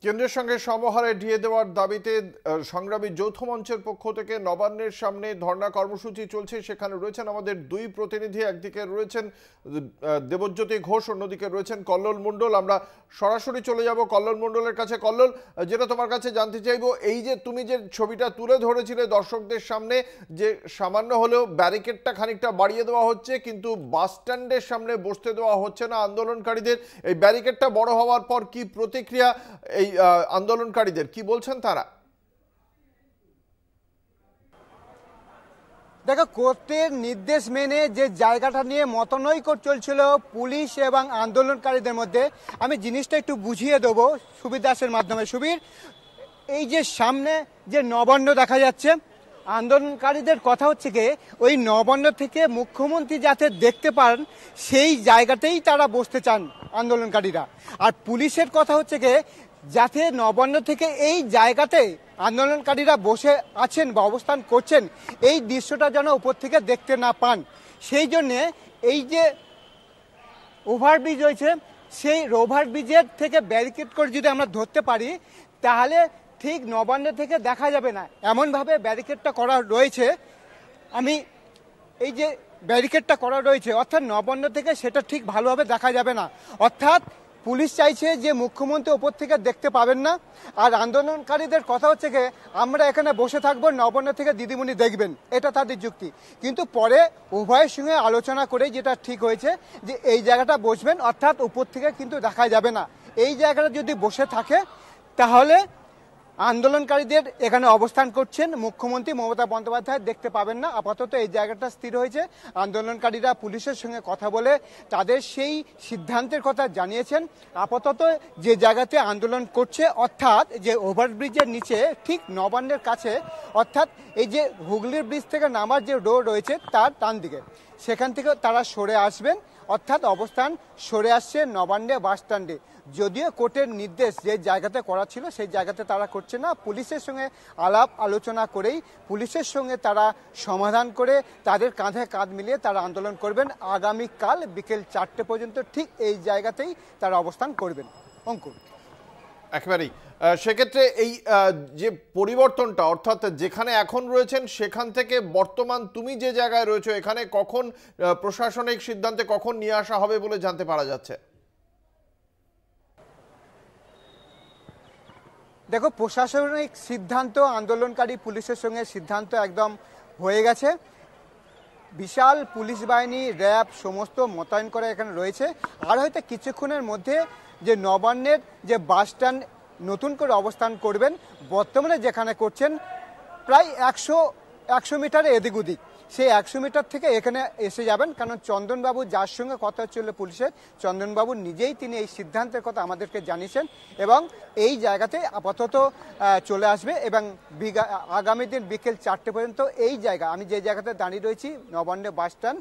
কেন্দ্রের সঙ্গে সমহারে ঢিয়ে দেওয়ার দাবিতে সংগ্রামী যৌথ মঞ্চের পক্ষ থেকে নবান্নের সামনে ধর্ণা কর্মসূচি চলছে। সেখানে রয়েছেন আমাদের দুই প্রতিনিধি, একদিকে রয়েছেন দেবজ্যোতি ঘোষ, অন্যদিকে রয়েছেন কল্লোল মণ্ডল। আমরা সরাসরি চলে যাব কল্লোল মণ্ডলের কাছে। কল্লোল, যেটা তোমার কাছে জানতে চাইবো, এই যে তুমি যে ছবিটা তুলে ধরেছিলে দর্শকদের সামনে, যে সামান্য হলেও ব্যারিকেডটা খানিকটা বাড়িয়ে দেওয়া হচ্ছে, কিন্তু বাস স্ট্যান্ডের সামনে বসতে দেওয়া হচ্ছে না আন্দোলনকারীদের। এই ব্যারিকেডটা বড় হওয়ার পর কি প্রতিক্রিয়া এই আন্দোলনকারীদের, কি বলছেন তারা? দেখো, কোর্টের নির্দেশ মেনে যে জায়গাটা নিয়ে মতনৈক্য চলছিল পুলিশ এবং আন্দোলনকারীদের মধ্যে, আমি জিনিসটা একটু বুঝিয়ে দেবো সুবিদাসের মাধ্যমে। সুবীর, এই যে সামনে যে নবান্ন দেখা যাচ্ছে, আন্দোলনকারীদের কথা হচ্ছে কি ওই নবান্ন থেকে মুখ্যমন্ত্রী যাতে দেখতে পান সেই জায়গাতেই তারা বসতে চান আন্দোলনকারীরা। আর পুলিশের কথা হচ্ছে কি যাতে নবান্ন থেকে এই জায়গাতে আন্দোলনকারীরা বসে আছেন বা অবস্থান করছেন এই দৃশ্যটা যেন উপর থেকে দেখতে না পান। সেই জন্যে এই যে ওভারব্রিজ রয়েছে সেই ওভারব্রিজের থেকে ব্যারিকেড করে যদি আমরা ধরতে পারি তাহলে ঠিক নবান্ন থেকে দেখা যাবে না, এমনভাবে ব্যারিকেডটা করা রয়েছে। আমি এই যে ব্যারিকেডটা করা রয়েছে অর্থাৎ নবান্ন থেকে সেটা ঠিক ভালোভাবে দেখা যাবে না। অর্থাৎ পুলিশ চাইছে যে মুখ্যমন্ত্রী ওপর থেকে দেখতে পাবেন না, আর আন্দোলনকারীদের কথা হচ্ছে যে আমরা এখানে বসে থাকবো, নবান্ন থেকে দিদিমণি দেখবেন, এটা তাদের যুক্তি। কিন্তু পরে উভয়ের সঙ্গে আলোচনা করে যেটা ঠিক হয়েছে যে এই জায়গাটা বসবেন, অর্থাৎ উপর থেকে কিন্তু দেখা যাবে না। এই জায়গাটা যদি বসে থাকে তাহলে আন্দোলনকারীদের এখানে অবস্থান করছেন মুখ্যমন্ত্রী মমতা বন্দ্যোপাধ্যায় দেখতে পাবেন না। আপাতত এই জায়গাটা স্থির হয়েছে। আন্দোলনকারীরা পুলিশের সঙ্গে কথা বলে তাদের সেই সিদ্ধান্তের কথা জানিয়েছেন। আপাতত যে জায়গাতে আন্দোলন করছে অর্থাৎ যে ওভারব্রিজের নিচে ঠিক নবান্নের কাছে, অর্থাৎ এই যে হুগলির ব্রিজ থেকে নামার যে রোড রয়েছে তার ডান দিকে, সেখান থেকে তারা সরে আসবেন, অর্থাৎ অবস্থান সরে আসছে নবান্নে বাস স্ট্যান্ডে। যদিও কোর্টের নির্দেশ যে জায়গাতে করা ছিল সেই জায়গাতে তারা করছে না, পুলিশের সঙ্গে আলাপ আলোচনা করেই পুলিশের সঙ্গে তারা সমাধান করে তাদের কাঁধে কাঁধ মিলিয়ে তারা আন্দোলন করবেন। আগামীকাল বিকেল 4টে পর্যন্ত ঠিক এই জায়গাতেই তারা অবস্থান করবেন। অঙ্কুর, একেবারেই। সেক্ষেত্রে এই যে পরিবর্তনটা, অর্থাৎ যেখানে এখন রয়েছেন সেখান থেকে বর্তমান তুমি যে জায়গায় রয়েছো এখানে কখন প্রশাসনিক সিদ্ধান্তে কখন নিয়ে আসা হবে বলে জানতে পারা যাচ্ছে? দেখো, প্রশাসনিক সিদ্ধান্ত আন্দোলনকারী পুলিশের সঙ্গে সিদ্ধান্ত একদম হয়ে গেছে। বিশাল পুলিশ বাহিনী, র্যাব সমস্ত মোতায়েন করে এখানে রয়েছে। আর হয়তো কিছুক্ষণের মধ্যে যে নবান্নের যে বাস স্ট্যান্ড নতুন করে অবস্থান করবেন, বর্তমানে যেখানে করছেন প্রায় 100 মিটার এদিক ওদিক, সেই 100 মিটার থেকে এখানে এসে যাবেন। কারণ চন্দনবাবু যার সঙ্গে কথা হচ্ছিল পুলিশের, চন্দনবাবু নিজেই তিনি এই সিদ্ধান্তের কথা আমাদেরকে জানিয়েছেন এবং এই জায়গাতে আপাতত চলে আসবে এবং আগামী দিন বিকেল 4টে পর্যন্ত এই জায়গা, আমি যে জায়গাতে দাঁড়িয়ে রয়েছি নবান্ন বাস স্ট্যান্ড,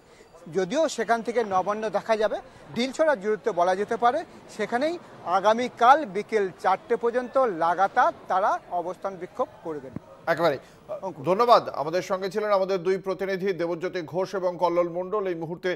যদিও সেখান থেকে নবান্ন দেখা যাবে ঢিলছড়া দূরত্ব বলা যেতে পারে, সেখানেই আগামীকাল বিকেল 4টে পর্যন্ত লাগাতার তারা অবস্থান বিক্ষোভ করবেন। একেবারে ধন্যবাদ। আমাদের সঙ্গে ছিলেন আমাদের দুই প্রতিনিধি দেবজ্যোতি ঘোষ এবং কল্লোল মণ্ডল। এই মুহূর্তে